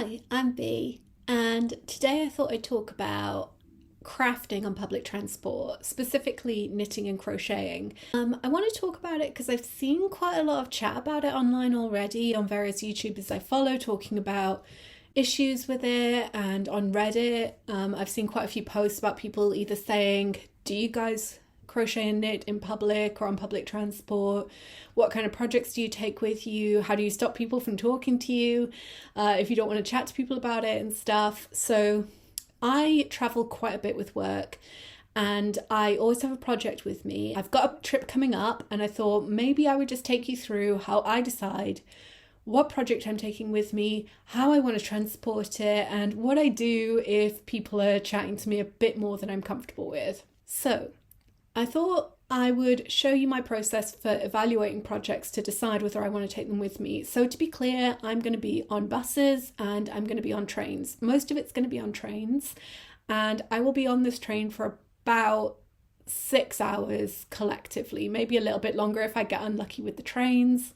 Hi, I'm Bee, and today I thought I'd talk about crafting on public transport, specifically knitting and crocheting. I want to talk about it because I've seen quite a lot of chat about it online already on various YouTubers I follow talking about issues with it, and on Reddit I've seen quite a few posts about people either saying, do you guys crochet and knit in public or on public transport? What kind of projects do you take with you? How do you stop people from talking to you if you don't want to chat to people about it and stuff? So I travel quite a bit with work and I always have a project with me. I've got a trip coming up and I thought maybe I would just take you through how I decide what project I'm taking with me, how I want to transport it, and what I do if people are chatting to me a bit more than I'm comfortable with. So I thought I would show you my process for evaluating projects to decide whether I want to take them with me. So to be clear, I'm going to be on buses and I'm going to be on trains. Most of it's going to be on trains, and I will be on this train for about 6 hours collectively, maybe a little bit longer if I get unlucky with the trains.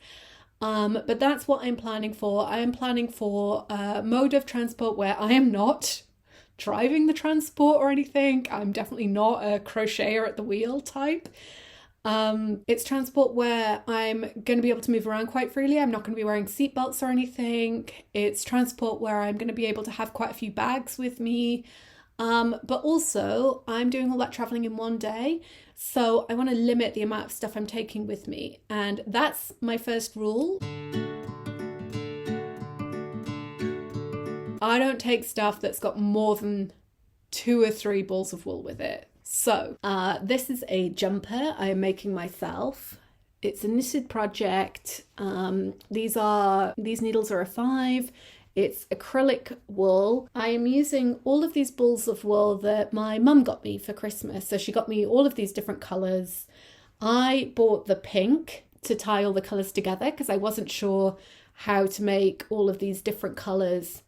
But that's what I'm planning for. I am planning for a mode of transport where I am not driving the transport or anything. I'm definitely not a crocheter at the wheel type. It's transport where I'm going to be able to move around quite freely. I'm not going to be wearing seatbelts or anything. It's transport where I'm going to be able to have quite a few bags with me. But also I'm doing all that traveling in one day. So I want to limit the amount of stuff I'm taking with me. And that's my first rule. I don't take stuff that's got more than 2 or 3 balls of wool with it. So this is a jumper I am making myself. It's a knitted project. These needles are a 5. It's acrylic wool. I am using all of these balls of wool that my mum got me for Christmas. So she got me all of these different colours. I bought the pink to tie all the colours together because I wasn't sure how to make all of these different colours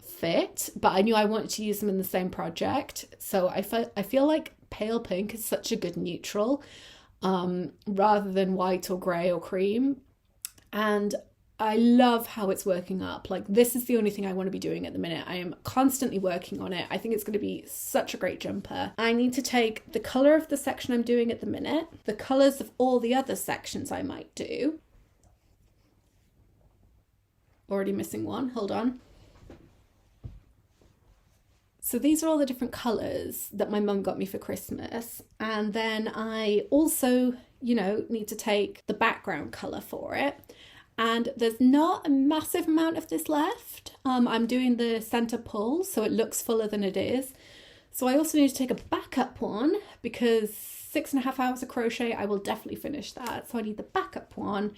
fit, but I knew I wanted to use them in the same project. So I feel like pale pink is such a good neutral rather than white or grey or cream. And I love how it's working up. Like, this is the only thing I want to be doing at the minute. I am constantly working on it. I think it's going to be such a great jumper. I need to take the colour of the section I'm doing at the minute, the colours of all the other sections I might do. Already missing one, hold on. So these are all the different colours that my mum got me for Christmas. And then I also, need to take the background colour for it. And there's not a massive amount of this left. I'm doing the centre pull, so it looks fuller than it is. So I also need to take a backup one because 6.5 hours of crochet, I will definitely finish that. So I need the backup one.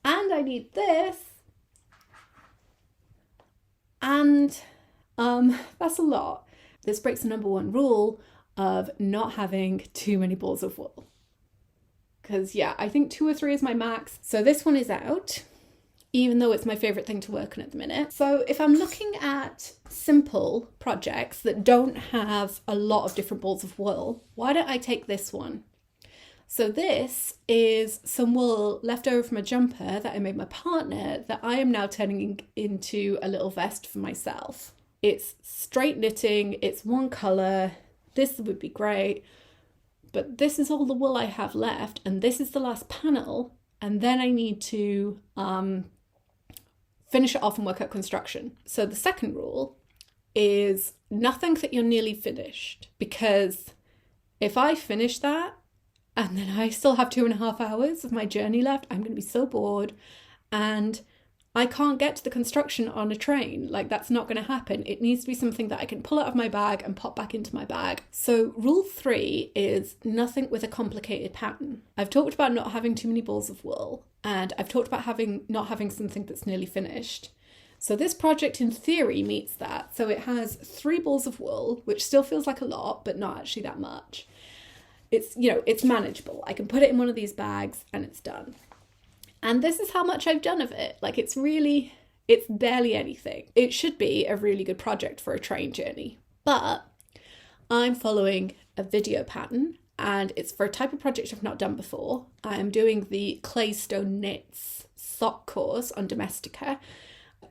And I need this. And that's a lot. This breaks the number 1 rule of not having too many balls of wool. Because I think 2 or 3 is my max. So this one is out, even though it's my favourite thing to work on at the minute. So if I'm looking at simple projects that don't have a lot of different balls of wool, why don't I take this one? So this is some wool left over from a jumper that I made my partner that I am now turning into a little vest for myself. It's straight knitting, it's one colour, this would be great, but this is all the wool I have left, and this is the last panel, and then I need to finish it off and work out construction. So the second rule is nothing that you're nearly finished, because if I finish that and then I still have 2.5 hours of my journey left, I'm going to be so bored and I can't get to the construction on a train. Like, that's not going to happen. It needs to be something that I can pull out of my bag and pop back into my bag. So rule 3 is nothing with a complicated pattern. I've talked about not having too many balls of wool, and I've talked about not having something that's nearly finished. So this project in theory meets that. So it has 3 balls of wool, which still feels like a lot, but not actually that much. It's, it's manageable. I can put it in one of these bags and it's done. And this is how much I've done of it. Like, it's barely anything. It should be a really good project for a train journey. But I'm following a video pattern, and it's for a type of project I've not done before. I'm doing the Claystone Knits sock course on Domestika.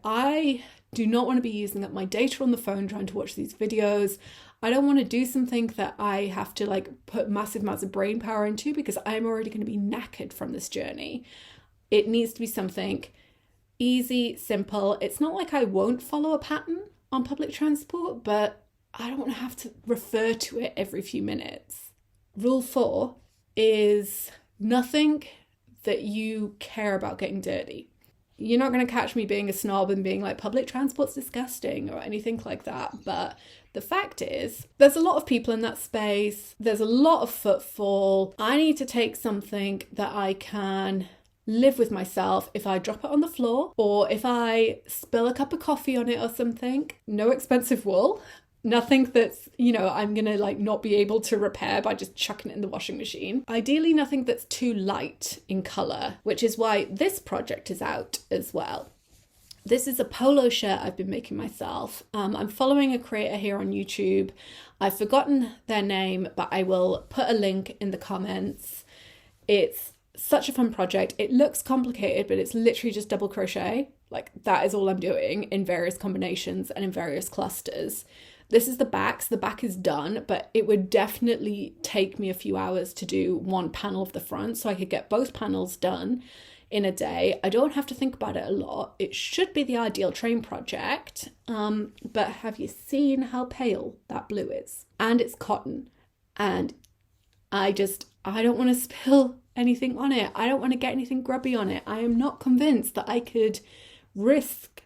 I do not want to be using up my data on the phone trying to watch these videos. I don't want to do something that I have to like put massive amounts of brain power into because I'm already going to be knackered from this journey. It needs to be something easy, simple. It's not like I won't follow a pattern on public transport, but I don't want to have to refer to it every few minutes. Rule 4 is nothing that you care about getting dirty. You're not going to catch me being a snob and being like, public transport's disgusting or anything like that. But the fact is, there's a lot of people in that space. There's a lot of footfall. I need to take something that I can live with myself if I drop it on the floor or if I spill a cup of coffee on it or something. No expensive wool. Nothing that's, I'm going to like not be able to repair by just chucking it in the washing machine. Ideally, nothing that's too light in colour, which is why this project is out as well. This is a polo shirt I've been making myself. I'm following a creator here on YouTube. I've forgotten their name, but I will put a link in the comments. It's such a fun project. It looks complicated, but it's literally just double crochet. Like that is all I'm doing in various combinations and in various clusters. This is the back, so the back is done, but it would definitely take me a few hours to do one panel of the front, so I could get both panels done in a day. I don't have to think about it a lot. It should be the ideal train project, but have you seen how pale that blue is? And it's cotton, and I don't want to spill anything on it. I don't want to get anything grubby on it. I am not convinced that I could risk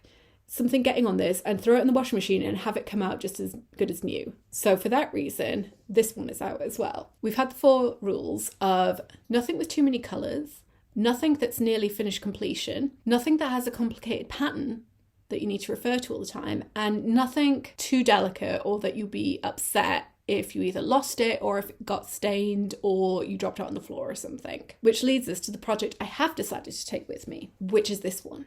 something getting on this and throw it in the washing machine and have it come out just as good as new. So for that reason, this one is out as well. We've had the 4 rules of nothing with too many colours, nothing that's nearly finished completion, nothing that has a complicated pattern that you need to refer to all the time, and nothing too delicate or that you'll be upset if you either lost it or if it got stained or you dropped it on the floor or something. Which leads us to the project I have decided to take with me, which is this one.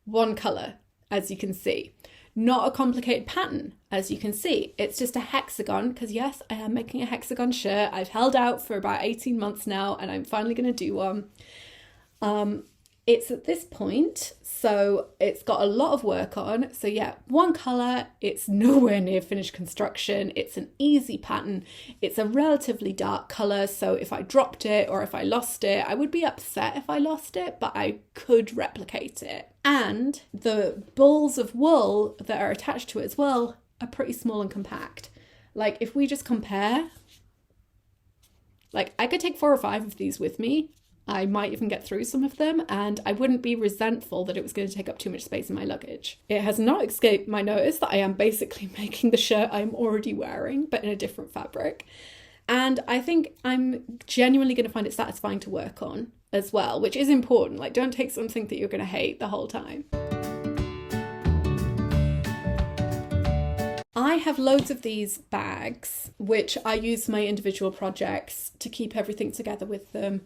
One colour, as you can see. Not a complicated pattern, as you can see. It's just a hexagon, because yes, I am making a hexagon shirt. I've held out for about 18 months now, and I'm finally going to do one. It's at this point, so it's got a lot of work on. So yeah, one colour, it's nowhere near finished construction. It's an easy pattern. It's a relatively dark colour, so if I dropped it or if I lost it, I would be upset if I lost it, but I could replicate it. And the balls of wool that are attached to it as well are pretty small and compact. Like if we just compare, like I could take 4 or 5 of these with me. I might even get through some of them, and I wouldn't be resentful that it was going to take up too much space in my luggage. It has not escaped my notice that I am basically making the shirt I'm already wearing, but in a different fabric. And I think I'm genuinely going to find it satisfying to work on as well, which is important. Like, don't take something that you're going to hate the whole time. I have loads of these bags, which I use for my individual projects to keep everything together with them.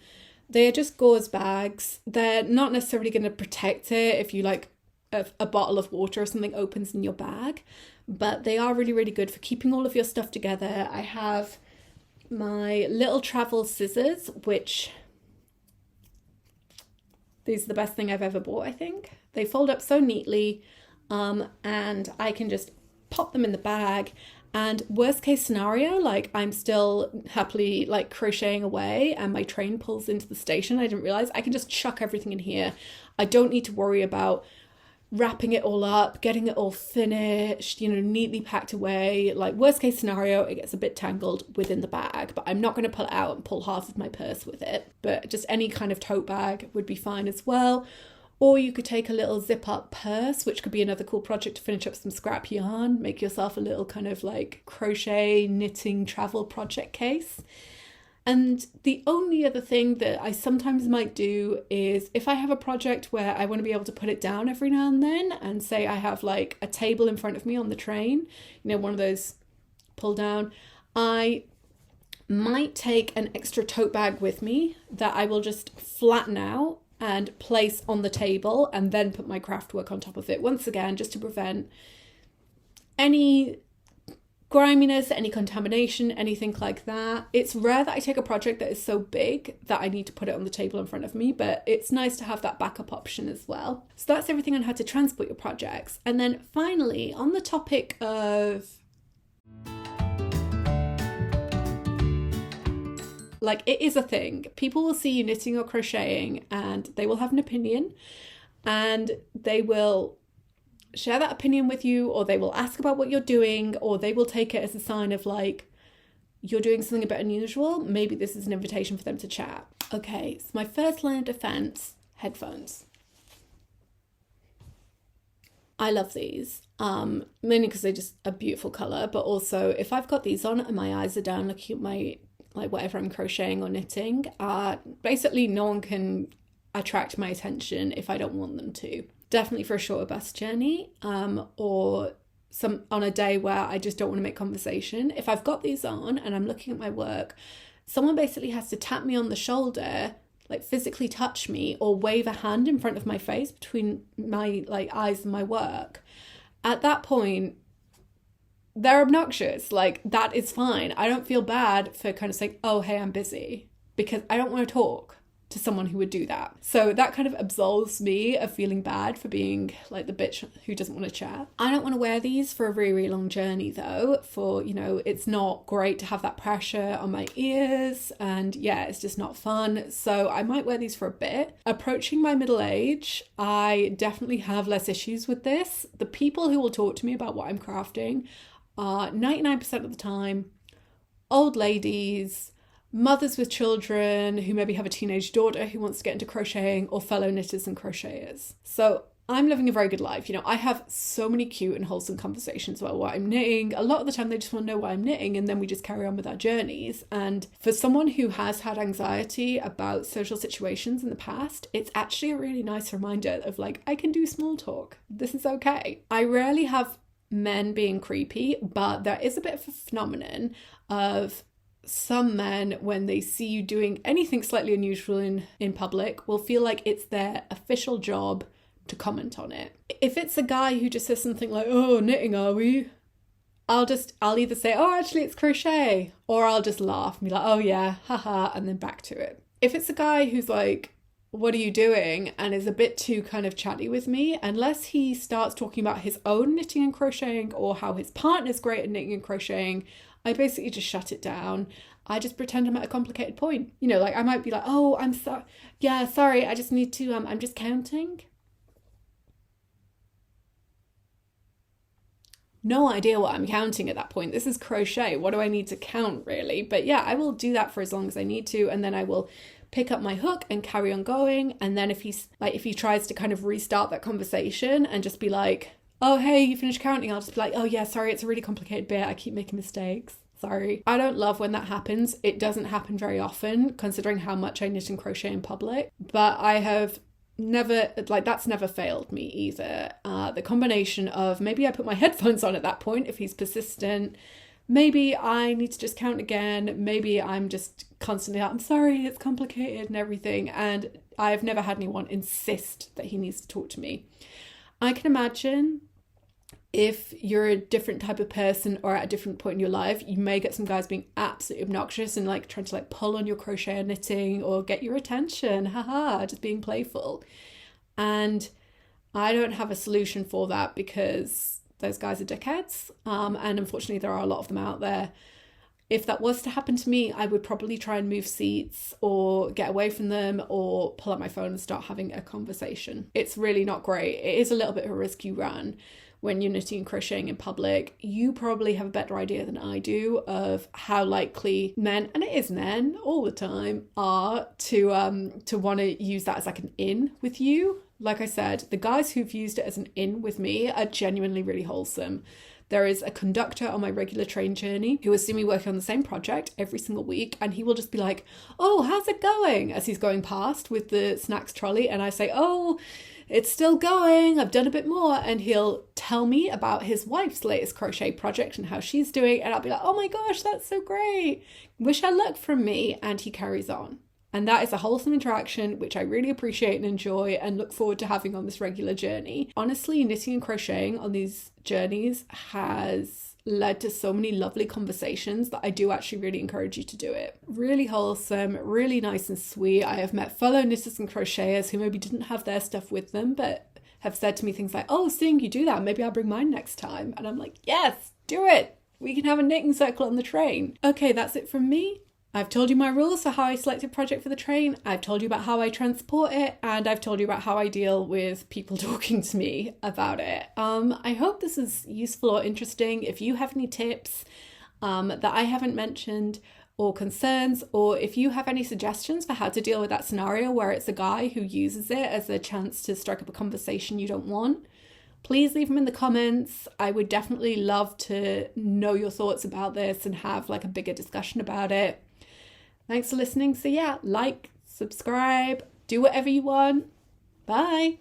They're just gauze bags. They're not necessarily going to protect it if you like a bottle of water or something opens in your bag, but they are really, really good for keeping all of your stuff together. I have my little travel scissors, which these are the best thing I've ever bought, I think. They fold up so neatly, and I can just pop them in the bag. And worst case scenario, like I'm still happily like crocheting away and my train pulls into the station, I didn't realize, I can just chuck everything in here. I don't need to worry about wrapping it all up, getting it all finished, neatly packed away. Like worst case scenario, it gets a bit tangled within the bag, but I'm not going to pull it out and pull half of my purse with it. But just any kind of tote bag would be fine as well. Or you could take a little zip up purse, which could be another cool project to finish up some scrap yarn, make yourself a little kind of like crochet, knitting, travel project case. And the only other thing that I sometimes might do is if I have a project where I want to be able to put it down every now and then, and say I have like a table in front of me on the train, one of those pull down, I might take an extra tote bag with me that I will just flatten out and place on the table and then put my craft work on top of it. Once again, just to prevent any griminess, any contamination, anything like that. It's rare that I take a project that is so big that I need to put it on the table in front of me, but it's nice to have that backup option as well. So that's everything on how to transport your projects. And then finally, on the topic of like, it is a thing. People will see you knitting or crocheting and they will have an opinion, and they will share that opinion with you, or they will ask about what you're doing, or they will take it as a sign of like, you're doing something a bit unusual. Maybe this is an invitation for them to chat. Okay, so my first line of defense, headphones. I love these, mainly because they're just a beautiful color, but also if I've got these on and my eyes are down looking at my, like whatever I'm crocheting or knitting, basically no one can attract my attention if I don't want them to. Definitely for a shorter bus journey, or some on a day where I just don't want to make conversation. If I've got these on and I'm looking at my work, someone basically has to tap me on the shoulder, like physically touch me, or wave a hand in front of my face between my like eyes and my work. At that point, they're obnoxious. Like, that is fine. I don't feel bad for kind of saying, oh, hey, I'm busy, because I don't want to talk to someone who would do that. So that kind of absolves me of feeling bad for being like the bitch who doesn't want to chat. I don't want to wear these for a really, really long journey though, for, you know, it's not great to have that pressure on my ears, and yeah, it's just not fun. So I might wear these for a bit. Approaching my middle age, I definitely have less issues with this. The people who will talk to me about what I'm crafting are 99% of the time old ladies, mothers with children who maybe have a teenage daughter who wants to get into crocheting, or fellow knitters and crocheters. So I'm living a very good life. You know, I have so many cute and wholesome conversations about what I'm knitting. A lot of the time they just want to know what I'm knitting, and then we just carry on with our journeys. And for someone who has had anxiety about social situations in the past, it's actually a really nice reminder of like, I can do small talk. This is okay. I rarely have men being creepy, but there is a bit of a phenomenon of some men, when they see you doing anything slightly unusual in public, will feel like it's their official job to comment on it. If it's a guy who just says something like, oh, knitting, are we? I'll either say, oh, actually it's crochet, or I'll just laugh and be like, oh yeah, haha, and then back to it. If it's a guy who's like, what are you doing? And is a bit too kind of chatty with me, unless he starts talking about his own knitting and crocheting, or how his partner's great at knitting and crocheting, I basically just shut it down. I just pretend I'm at a complicated point. You know, like I might be like, oh, I'm sorry. Yeah, sorry. I just need to, I'm just counting. No idea what I'm counting at that point. This is crochet. What do I need to count really? But yeah, I will do that for as long as I need to. And then I will pick up my hook and carry on going. And then if he tries to kind of restart that conversation and just be like, oh, hey, you finished counting, I'll just be like, oh yeah, sorry, it's a really complicated bit. I keep making mistakes. Sorry. I don't love when that happens. It doesn't happen very often, considering how much I knit and crochet in public. But I have never, like, that's never failed me either. The combination of maybe I put my headphones on at that point if he's persistent. Maybe I need to just count again. Maybe I'm just constantly like, I'm sorry, it's complicated and everything. And I've never had anyone insist that he needs to talk to me. I can imagine if you're a different type of person or at a different point in your life, you may get some guys being absolutely obnoxious and like trying to like pull on your crochet or knitting or get your attention, haha, just being playful. And I don't have a solution for that because those guys are dickheads. And unfortunately there are a lot of them out there. If that was to happen to me, I would probably try and move seats or get away from them or pull out my phone and start having a conversation. It's really not great. It is a little bit of a risky run when you're knitting and crocheting in public. You probably have a better idea than I do of how likely men, and it is men all the time, are to want to use that as like an in with you. Like I said, the guys who've used it as an in with me are genuinely really wholesome. There is a conductor on my regular train journey who has seen me working on the same project every single week, and he will just be like, oh, how's it going? As he's going past with the snacks trolley, and I say, oh, it's still going, I've done a bit more. And he'll tell me about his wife's latest crochet project and how she's doing, and I'll be like, oh my gosh, that's so great. Wish her luck from me. And he carries on. And that is a wholesome interaction, which I really appreciate and enjoy and look forward to having on this regular journey. Honestly, knitting and crocheting on these journeys has led to so many lovely conversations that I do actually really encourage you to do it. Really wholesome, really nice and sweet. I have met fellow knitters and crocheters who maybe didn't have their stuff with them, but have said to me things like, oh, seeing you do that, maybe I'll bring mine next time. And I'm like, yes, do it. We can have a knitting circle on the train. Okay, that's it from me. I've told you my rules for how I select a project for the train. I've told you about how I transport it, and I've told you about how I deal with people talking to me about it. I hope this is useful or interesting. If you have any tips that I haven't mentioned or concerns, or if you have any suggestions for how to deal with that scenario where it's a guy who uses it as a chance to strike up a conversation you don't want, please leave them in the comments. I would definitely love to know your thoughts about this and have like a bigger discussion about it. Thanks for listening. So yeah, like, subscribe, do whatever you want. Bye.